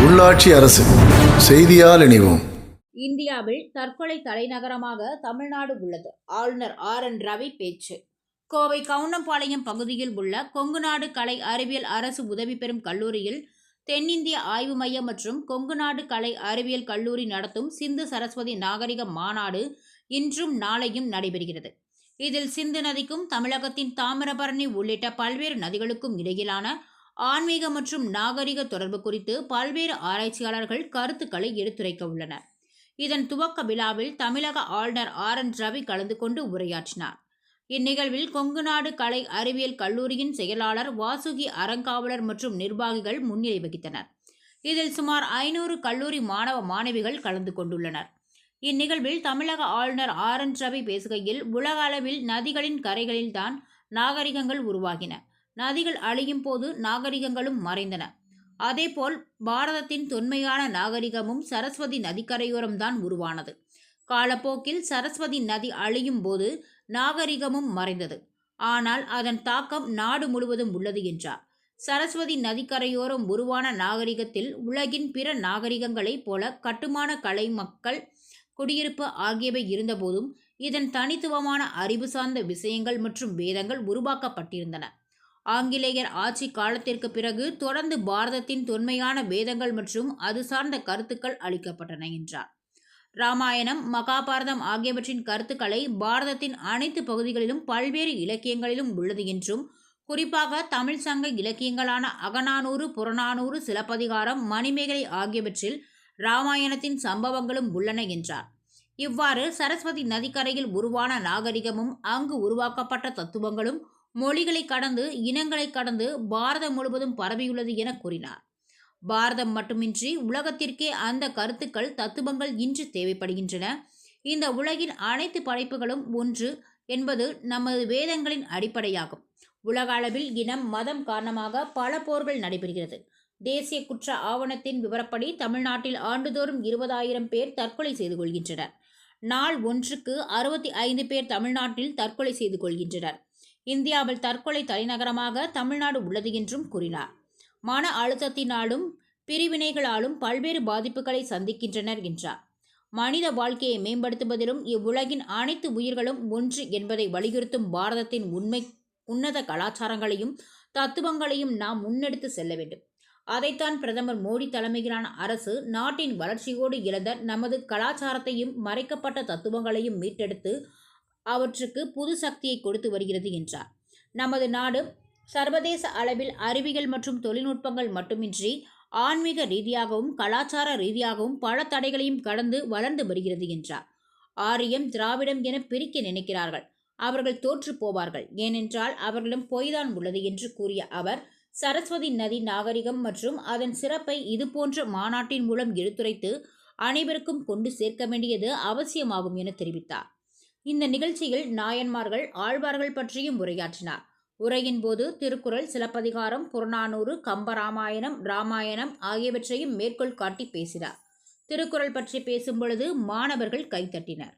உள்ளாட்சி அரசு செய்தியால் இணைவோம். இந்தியாவில் தற்கொலை தலைநகரமாக தமிழ்நாடு உள்ளது. ஆளுநர் RN ரவி பேச்சு. கோவை கவுண்டம்பாளையம் பகுதியில் உள்ள கொங்குநாடு கலை அறிவியல் அரசு உதவி பெறும் கல்லூரியில் தென்னிந்திய ஆய்வு மையம் மற்றும் கொங்குநாடு கலை அறிவியல் கல்லூரி நடத்தும் சிந்து சரஸ்வதி நாகரிக மாநாடு இன்றும் நாளையும் நடைபெறுகிறது. இதில் சிந்து நதிக்கும் தமிழகத்தின் தாமிரபரணி உள்ளிட்ட பல்வேறு நதிகளுக்கும் இடையிலான ஆன்மீக மற்றும் நாகரிக தொடர்பு குறித்து பல்வேறு ஆராய்ச்சியாளர்கள் கருத்துக்களை எடுத்துரைக்க உள்ளனர். இதன் துவக்க விழாவில் தமிழக ஆளுநர் RN ரவி கலந்து கொண்டு உரையாற்றினார். இந்நிகழ்வில் கொங்குநாடு கலை அறிவியல் கல்லூரியின் செயலாளர் வாசுகி அறங்காவலர் மற்றும் நிர்வாகிகள் முன்னிலை வகித்தனர். இதில் சுமார் 500 கல்லூரி மாணவ மாணவிகள் கலந்து கொண்டுள்ளனர். இந்நிகழ்வில் தமிழக ஆளுநர் RN ரவி பேசுகையில், உலக அளவில் நதிகளின் கரைகளில்தான் நாகரிகங்கள் உருவாகின. நதிகள் அழியும் போது நாகரிகங்களும் மறைந்தன. அதேபோல் பாரதத்தின் தொன்மையான நாகரிகமும் சரஸ்வதி நதிக்கரையோரம்தான் உருவானது. காலப்போக்கில் சரஸ்வதி நதி அழியும் போது நாகரிகமும் மறைந்தது. ஆனால் அதன் தாக்கம் நாடு முழுவதும் உள்ளது என்றார். சரஸ்வதி நதிக்கரையோரம் உருவான நாகரிகத்தில் உலகின் பிற நாகரிகங்களைப் போல கட்டுமான கலை, மக்கள் குடியிருப்பு ஆகியவை இருந்தபோதும் இதன் தனித்துவமான அறிவு சார்ந்த விஷயங்கள் மற்றும் வேதங்கள் உருவாக்கப்பட்டிருந்தன. ஆங்கிலேயர் ஆட்சி காலத்திற்கு பிறகு தொடர்ந்து பாரதத்தின் தொன்மையான வேதங்கள் மற்றும் அது சார்ந்த கருத்துக்கள் அளிக்கப்பட்டன என்றார். ராமாயணம், மகாபாரதம் ஆகியவற்றின் கருத்துக்களை பாரதத்தின் அனைத்து பகுதிகளிலும் பல்வேறு இலக்கியங்களிலும் உள்ளது என்றும், குறிப்பாக தமிழ் சங்க இலக்கியங்களான அகநானூறு, புறநானூறு, சிலப்பதிகாரம், மணிமேகலை ஆகியவற்றில் ராமாயணத்தின் சம்பவங்களும் உள்ளன என்றார். இவ்வாறு சரஸ்வதி நதிக்கரையில் உருவான நாகரிகமும் அங்கு உருவாக்கப்பட்ட தத்துவங்களும் மொழிகளை கடந்து, இனங்களை கடந்து பாரதம் முழுவதும் பரவியுள்ளது என கூறினார். பாரதம் மட்டுமின்றி உலகத்திற்கே அந்த கருத்துக்கள், தத்துவங்கள் இன்று தேவைப்படுகின்றன. இந்த உலகின் அனைத்து படைப்புகளும் ஒன்று என்பது நமது வேதங்களின் அடிப்படையாகும். உலக அளவில் இனம், மதம் காரணமாக பல போர்கள் நடைபெறுகிறது. தேசிய குற்ற ஆவணத்தின் விவரப்படி தமிழ்நாட்டில் ஆண்டுதோறும் 20,000 பேர் தற்கொலை செய்து கொள்கின்றனர். நாள் ஒன்றுக்கு 65 பேர் தமிழ்நாட்டில் தற்கொலை செய்து கொள்கின்றனர். இந்தியாவில் தற்கொலை தலைநகரமாக தமிழ்நாடு உள்ளது என்றும் கூறினார். மன அழுத்தத்தினாலும் பிரிவினைகளாலும் பல்வேறு பாதிப்புகளை சந்திக்கின்றனர் என்றார். மனித வாழ்க்கையை மேம்படுத்துவதிலும் இவ்வுலகின் அனைத்து உயிர்களும் ஒன்று என்பதை வலியுறுத்தும் பாரதத்தின் உன்னத கலாச்சாரங்களையும் தத்துவங்களையும் நாம் முன்னெடுத்து செல்ல வேண்டும். அதைத்தான் பிரதமர் மோடி தலைமையிலான அரசு நாட்டின் வளர்ச்சியோடு இழந்த நமது கலாச்சாரத்தையும் மறைக்கப்பட்ட தத்துவங்களையும் மீட்டெடுத்து அவற்றுக்கு புது சக்தியை கொடுத்து வருகிறது என்றார். நமது நாடு சர்வதேச அளவில் அறிவியல் மற்றும் தொழில்நுட்பங்கள் மட்டுமின்றி ஆன்மீக ரீதியாகவும் கலாச்சார ரீதியாகவும் பல தடைகளையும் கடந்து வளர்ந்து வருகிறது என்றார். ஆரியம், திராவிடம் என பிரிக்க நினைக்கிறார்கள். அவர்கள் தோற்று போவார்கள். ஏனென்றால் அவர்களிடம் பொய்தான் உள்ளது என்று கூறிய அவர், சரஸ்வதி நதி நாகரிகம் மற்றும் அதன் சிறப்பை இதுபோன்ற மாநாட்டின் மூலம் எடுத்துரைத்து அனைவருக்கும் கொண்டு சேர்க்க வேண்டியது அவசியமாகும் என தெரிவித்தார். இந்த நிகழ்ச்சியில் நாயன்மார்கள், ஆழ்வார்கள் பற்றியும் உரையாற்றினார். உரையின் போது திருக்குறள், சிலப்பதிகாரம், புறநானூறு, கம்பராமாயணம், ராமாயணம் ஆகியவற்றையும் மேற்கோள் காட்டி பேசினார். திருக்குறள் பற்றி பேசும் பொழுது மாணவர்கள் கைத்தட்டினர்.